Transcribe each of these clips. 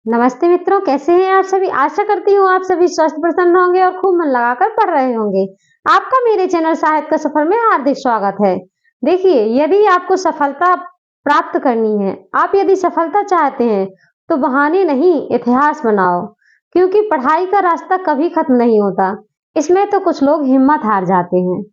नमस्ते मित्रों, कैसे हैं आप सभी। आशा करती हूँ आप सभी स्वस्थ प्रसन्न होंगे और खूब मन लगाकर पढ़ रहे होंगे। आपका मेरे चैनल साहित्य का सफर में हार्दिक स्वागत है। देखिए, यदि आपको सफलता प्राप्त करनी है, आप यदि सफलता चाहते हैं तो बहाने नहीं, इतिहास बनाओ। क्योंकि पढ़ाई का रास्ता कभी खत्म नहीं होता। इसमें तो कुछ लोग हिम्मत हार जाते हैं।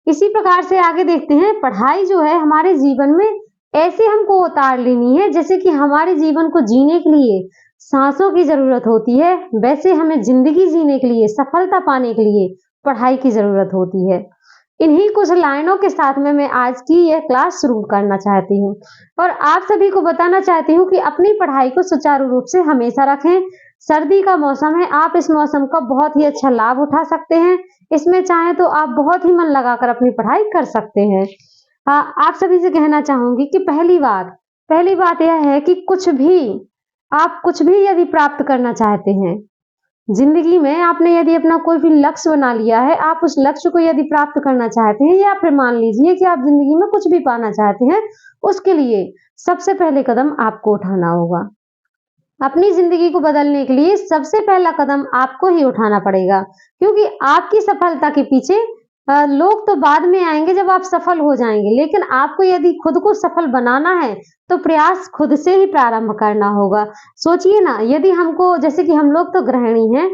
इसी प्रकार से आगे देखते हैं। पढ़ाई जो है हमारे जीवन में ऐसे हमको उतार लेनी है जैसे कि हमारे जीवन को जीने के लिए सांसों की जरूरत होती है, वैसे हमें जिंदगी जीने के लिए, सफलता पाने के लिए पढ़ाई की जरूरत होती है। इन्हीं कुछ लाइनों के साथ में मैं आज की यह क्लास शुरू करना चाहती हूँ और आप सभी को बताना चाहती हूँ कि अपनी पढ़ाई को सुचारू रूप से हमेशा रखें। सर्दी का मौसम है, आप इस मौसम का बहुत ही अच्छा लाभ उठा सकते हैं। इसमें चाहे तो आप बहुत ही मन लगाकर अपनी पढ़ाई कर सकते हैं। आप सभी से कहना चाहूंगी कि पहली बात यह है कि आप कुछ भी यदि प्राप्त करना चाहते हैं जिंदगी में, आपने यदि अपना कोई भी लक्ष्य बना लिया है, आप उस लक्ष्य को यदि प्राप्त करना चाहते हैं या फिर मान लीजिए कि आप जिंदगी में कुछ भी पाना चाहते हैं, उसके लिए सबसे पहले कदम आपको उठाना होगा। अपनी जिंदगी को बदलने के लिए सबसे पहला कदम आपको ही उठाना पड़ेगा। क्योंकि आपकी सफलता के पीछे लोग तो बाद में आएंगे जब आप सफल हो जाएंगे, लेकिन आपको यदि खुद को सफल बनाना है तो प्रयास खुद से ही प्रारंभ करना होगा। सोचिए ना, यदि हमको, जैसे कि हम लोग तो गृहिणी हैं,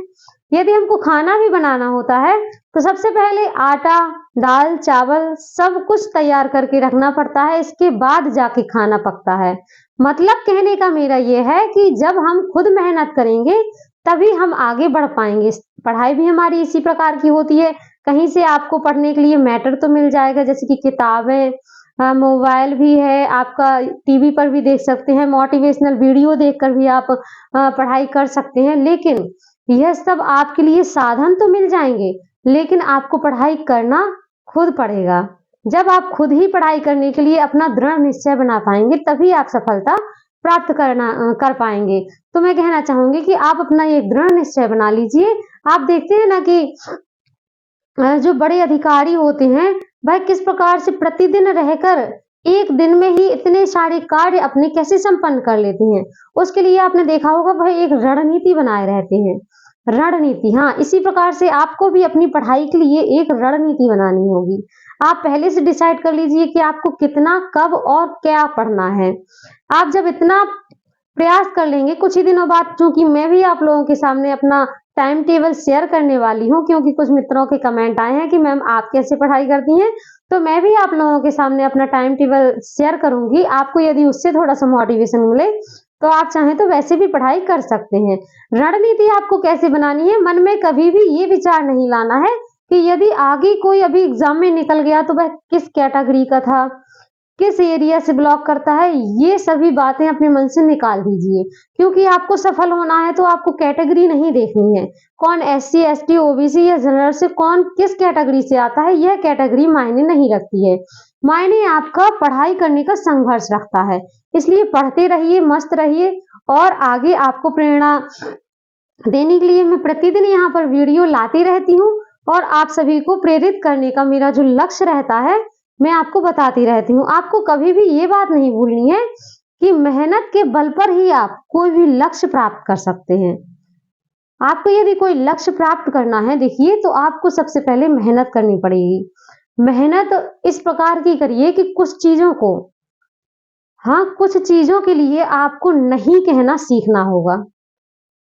यदि हमको खाना भी बनाना होता है तो सबसे पहले आटा, दाल, चावल सब कुछ तैयार करके रखना पड़ता है, इसके बाद जाके खाना पकता है। मतलब कहने का मेरा ये है कि जब हम खुद मेहनत करेंगे तभी हम आगे बढ़ पाएंगे। पढ़ाई भी हमारी इसी प्रकार की होती है। कहीं से आपको पढ़ने के लिए मैटर तो मिल जाएगा, जैसे कि किताबें, मोबाइल भी है, आपका टीवी पर भी देख सकते हैं, मोटिवेशनल वीडियो देखकर भी आप पढ़ाई कर सकते हैं। लेकिन यह सब आपके लिए साधन तो मिल जाएंगे, लेकिन आपको पढ़ाई करना खुद पड़ेगा। जब आप खुद ही पढ़ाई करने के लिए अपना दृढ़ निश्चय बना पाएंगे तभी आप सफलता प्राप्त कर पाएंगे। तो मैं कहना चाहूंगी कि आप अपना एक दृढ़ निश्चय बना लीजिए। आप देखते हैं ना कि जो बड़े अधिकारी होते हैं वह किस प्रकार से प्रतिदिन रहकर एक दिन में ही इतने सारे कार्य अपने कैसे संपन्न कर लेते हैं। उसके लिए आपने देखा होगा वह एक रणनीति बनाए रहते हैं। रणनीति, हाँ, इसी प्रकार से आपको भी अपनी पढ़ाई के लिए एक रणनीति बनानी होगी। आप पहले से डिसाइड कर लीजिए कि आपको कितना, कब और क्या पढ़ना है। आप जब इतना प्रयास कर लेंगे, कुछ ही दिनों बाद, क्योंकि मैं भी आप लोगों के सामने अपना टाइम टेबल शेयर करने वाली हूँ, क्योंकि कुछ मित्रों के कमेंट आए हैं कि मैम आप कैसे पढ़ाई करती हैं, तो मैं भी आप लोगों के सामने अपना टाइम टेबल शेयर करूंगी। आपको यदि उससे थोड़ा सा मोटिवेशन मिले तो आप चाहें तो वैसे भी पढ़ाई कर सकते हैं। रणनीति आपको कैसे बनानी है, मन में कभी भी ये विचार नहीं लाना है कि यदि आगे कोई अभी एग्जाम में निकल गया तो वह किस कैटेगरी का था, किस एरिया से बिलोंग करता है, ये सभी बातें अपने मन से निकाल दीजिए। क्योंकि आपको सफल होना है तो आपको कैटेगरी नहीं देखनी है, कौन एससी, एसटी, ओबीसी या जनरल से कौन किस कैटेगरी से आता है, यह कैटेगरी मायने नहीं रखती है। मायने आपका पढ़ाई करने का संघर्ष रखता है। इसलिए पढ़ते रहिए, मस्त रहिए, और आगे आपको प्रेरणा देने के लिए मैं प्रतिदिन यहाँ पर वीडियो लाती रहती हूँ और आप सभी को प्रेरित करने का मेरा जो लक्ष्य रहता है मैं आपको बताती रहती हूँ। आपको कभी भी ये बात नहीं भूलनी है कि मेहनत के बल पर ही आप कोई भी लक्ष्य प्राप्त कर सकते हैं। आपको यदि कोई लक्ष्य प्राप्त करना है, देखिए, तो आपको सबसे पहले मेहनत करनी पड़ेगी। मेहनत इस प्रकार की करिए कि कुछ चीजों के लिए आपको नहीं कहना सीखना होगा।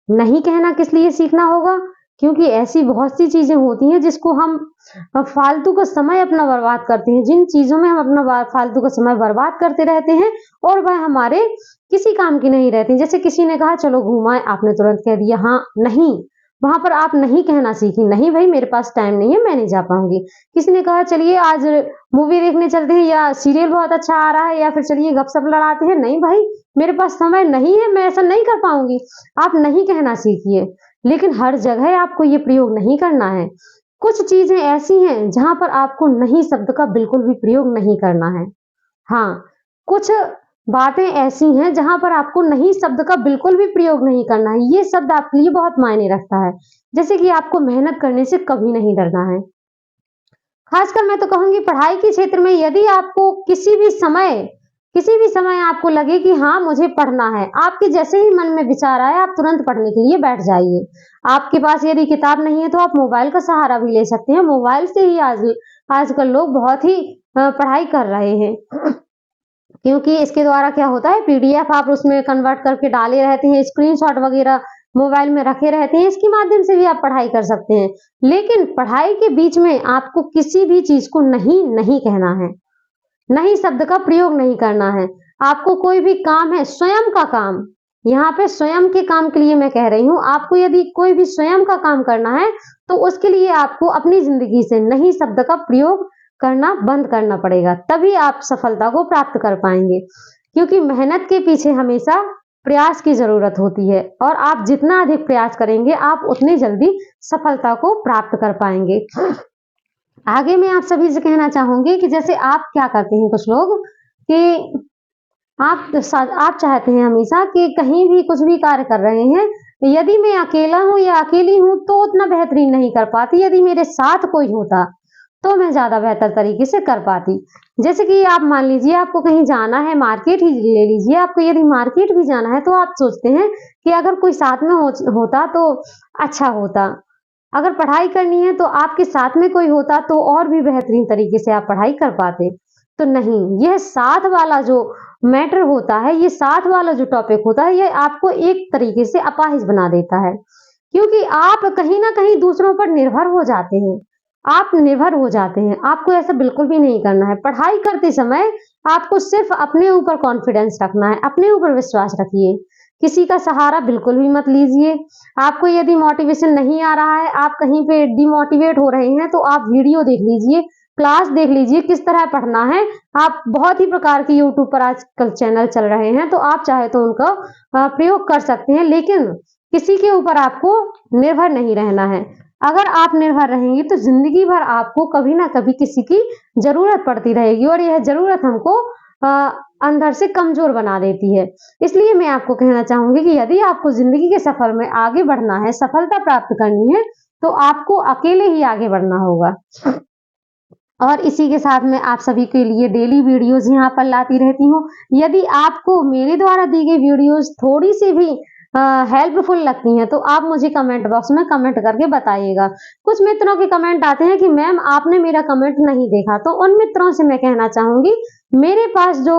नहीं कहना किस लिए सीखना होगा? क्योंकि ऐसी बहुत सी चीजें होती हैं जिसको हम फालतू का समय अपना बर्बाद करते हैं, जिन चीजों में हम अपना फालतू का समय बर्बाद करते रहते हैं और वह हमारे किसी काम की नहीं रहती। जैसे किसी ने कहा चलो घूमाए, आपने तुरंत कह दिया हाँ नहीं, वहां पर आप नहीं कहना सीखी, नहीं भाई मेरे पास टाइम नहीं है, मैं नहीं जा पाऊंगी। किसी ने कहा चलिए आज मूवी देखने चलते हैं, या सीरियल बहुत अच्छा आ रहा है, या फिर चलिए गपशप लड़ाते हैं, नहीं भाई मेरे पास समय नहीं है, मैं ऐसा नहीं कर पाऊंगी। आप नहीं कहना सीखिए, लेकिन हर जगह आपको ये प्रयोग नहीं करना है। कुछ चीजें ऐसी हैं जहां पर आपको नहीं शब्द का बिल्कुल भी प्रयोग नहीं करना है। हाँ, कुछ बातें ऐसी हैं जहां पर आपको नहीं शब्द का बिल्कुल भी प्रयोग नहीं करना है। ये शब्द आपके लिए बहुत मायने रखता है। जैसे कि आपको मेहनत करने से कभी नहीं डरना है। खासकर मैं तो कहूंगी पढ़ाई के क्षेत्र में, यदि आपको किसी भी समय किसी भी समय आपको लगे कि हाँ मुझे पढ़ना है, आपके जैसे ही मन में विचार आए आप तुरंत पढ़ने के लिए बैठ जाइए। आपके पास यदि किताब नहीं है तो आप मोबाइल का सहारा भी ले सकते हैं। मोबाइल से ही आजकल लोग बहुत ही पढ़ाई कर रहे हैं क्योंकि इसके द्वारा क्या होता है, पीडीएफ आप उसमें कन्वर्ट करके डाले रहते हैं, स्क्रीनशॉट वगैरह मोबाइल में रखे रहते हैं, इसके माध्यम से भी आप पढ़ाई कर सकते हैं। लेकिन पढ़ाई के बीच में आपको किसी भी चीज को नहीं नहीं कहना है, नहीं शब्द का प्रयोग नहीं करना है। आपको कोई भी काम है, स्वयं का काम, यहाँ पे स्वयं के काम के लिए मैं कह रही हूँ, आपको यदि कोई भी स्वयं का काम करना है तो उसके लिए आपको अपनी जिंदगी से नहीं शब्द का प्रयोग करना बंद करना पड़ेगा, तभी आप सफलता को प्राप्त कर पाएंगे। क्योंकि मेहनत के पीछे हमेशा प्रयास की जरूरत होती है और आप जितना अधिक प्रयास करेंगे आप उतनी जल्दी सफलता को प्राप्त कर पाएंगे। आगे मैं आप सभी से कहना चाहूंगी कि जैसे आप क्या करते हैं, कुछ लोग कि आप चाहते हैं हमेशा कि कहीं भी कुछ भी कार्य कर रहे हैं, यदि मैं अकेला हूं या अकेली हूं तो उतना बेहतरीन नहीं कर पाती, यदि मेरे साथ कोई होता तो मैं ज्यादा बेहतर तरीके से कर पाती। जैसे कि आप मान लीजिए आपको कहीं जाना है, मार्केट ही ले लीजिए, आपको यदि मार्केट भी जाना है तो आप सोचते हैं कि अगर कोई साथ में होता तो अच्छा होता। अगर पढ़ाई करनी है तो आपके साथ में कोई होता तो और भी बेहतरीन तरीके से आप पढ़ाई कर पाते। तो नहीं, यह साथ वाला जो मैटर होता है, ये साथ वाला जो टॉपिक होता है, ये आपको एक तरीके से अपाहिज बना देता है, क्योंकि आप कहीं ना कहीं दूसरों पर निर्भर हो जाते हैं। आप निर्भर हो जाते हैं, आपको ऐसा बिल्कुल भी नहीं करना है। पढ़ाई करते समय आपको सिर्फ अपने ऊपर कॉन्फिडेंस रखना है, अपने ऊपर विश्वास रखिए, किसी का सहारा बिल्कुल भी मत लीजिए। आपको यदि मोटिवेशन नहीं आ रहा है, आप कहीं पे डिमोटिवेट हो रहे हैं, तो आप वीडियो देख लीजिए, क्लास देख लीजिए, किस तरह पढ़ना है। आप बहुत ही प्रकार के यूट्यूब पर आजकल चैनल चल रहे हैं, तो आप चाहे तो उनका प्रयोग कर सकते हैं, लेकिन किसी के ऊपर आपको निर्भर नहीं रहना है। अगर आप निर्भर रहेंगे तो जिंदगी भर आपको कभी ना कभी किसी की जरूरत पड़ती रहेगी और यह जरूरत हमको अंदर से कमजोर बना देती है। इसलिए मैं आपको कहना चाहूंगी कि यदि आपको जिंदगी के सफर में आगे बढ़ना है, सफलता प्राप्त करनी है, तो आपको अकेले ही आगे बढ़ना होगा। और इसी के साथ में आप सभी के लिए डेली वीडियोस यहाँ पर लाती रहती हूँ। यदि आपको मेरे द्वारा दी गई वीडियोस थोड़ी सी भी हेल्पफुल लगती हैं तो आप मुझे कमेंट बॉक्स में कमेंट करके बताइएगा। कुछ मित्रों के कमेंट आते हैं कि मैम आपने मेरा कमेंट नहीं देखा, तो उन मित्रों से मैं कहना चाहूंगी, मेरे पास जो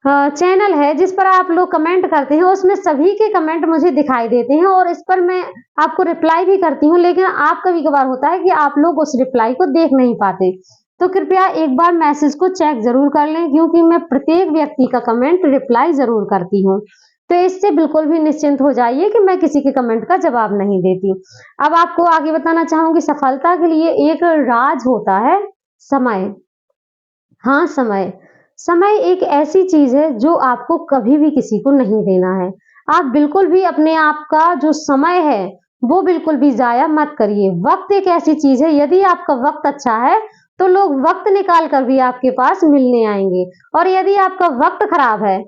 चैनल है जिस पर आप लोग कमेंट करते हैं उसमें सभी के कमेंट मुझे दिखाई देते हैं और इस पर मैं आपको रिप्लाई भी करती हूँ, लेकिन आप कभी कभार होता है कि आप लोग उस रिप्लाई को देख नहीं पाते। तो कृपया एक बार मैसेज को चेक जरूर कर लें, क्योंकि मैं प्रत्येक व्यक्ति का कमेंट रिप्लाई जरूर करती हूँ। तो इससे बिल्कुल भी निश्चिंत हो जाइए कि मैं किसी के कमेंट का जवाब नहीं देती। अब आपको आगे बताना चाहूंगी, सफलता के लिए एक राज होता है समय। हाँ, समय एक ऐसी चीज है जो आपको कभी भी किसी को नहीं देना है। आप बिल्कुल भी अपने आप का जो समय है वो बिल्कुल भी जाया मत करिए। वक्त एक ऐसी चीज है, यदि आपका वक्त अच्छा है तो लोग वक्त निकाल कर भी आपके पास मिलने आएंगे, और यदि आपका वक्त खराब है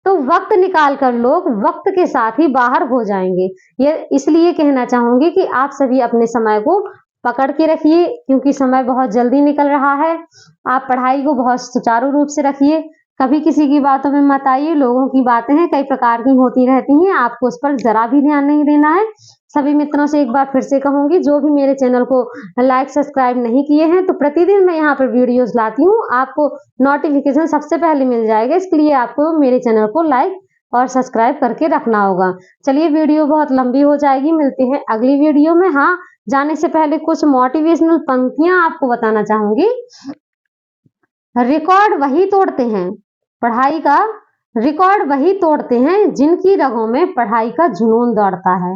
तो वक्त निकाल कर लोग वक्त के साथ ही बाहर हो जाएंगे। ये इसलिए कहना चाहूंगी कि आप सभी अपने समय को पकड़ के रखिए, क्योंकि समय बहुत जल्दी निकल रहा है। आप पढ़ाई को बहुत सुचारू रूप से रखिए, कभी किसी की बातों में मत आइए। लोगों की बातें हैं कई प्रकार की होती रहती हैं, आपको उस पर जरा भी ध्यान नहीं देना है। सभी मित्रों से एक बार फिर से कहूंगी, जो भी मेरे चैनल को लाइक सब्सक्राइब नहीं किए हैं, तो प्रतिदिन मैं यहाँ पर वीडियोस लाती हूँ, आपको नोटिफिकेशन सबसे पहले मिल जाएगा। इसके लिए आपको मेरे चैनल को लाइक और सब्सक्राइब करके रखना होगा। चलिए, वीडियो बहुत लंबी हो जाएगी, मिलते हैं अगली वीडियो में। हाँ, जाने से पहले कुछ मोटिवेशनल पंक्तियां आपको बताना चाहूंगी। रिकॉर्ड वही तोड़ते हैं, पढ़ाई का रिकॉर्ड वही तोड़ते हैं जिनकी रगों में पढ़ाई का जुनून दौड़ता है।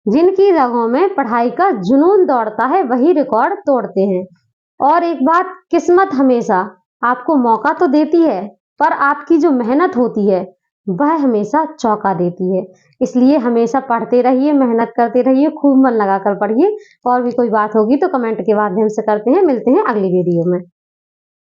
जिनकी रगों में पढ़ाई का जुनून दौड़ता है वही रिकॉर्ड तोड़ते हैं। और एक बात, किस्मत हमेशा आपको मौका तो देती है, पर आपकी जो मेहनत होती है वह हमेशा चौंका देती है। इसलिए हमेशा पढ़ते रहिए, मेहनत करते रहिए, खूब मन लगाकर पढ़िए। और भी कोई बात होगी तो कमेंट के माध्यम से करते हैं। मिलते हैं अगली वीडियो में।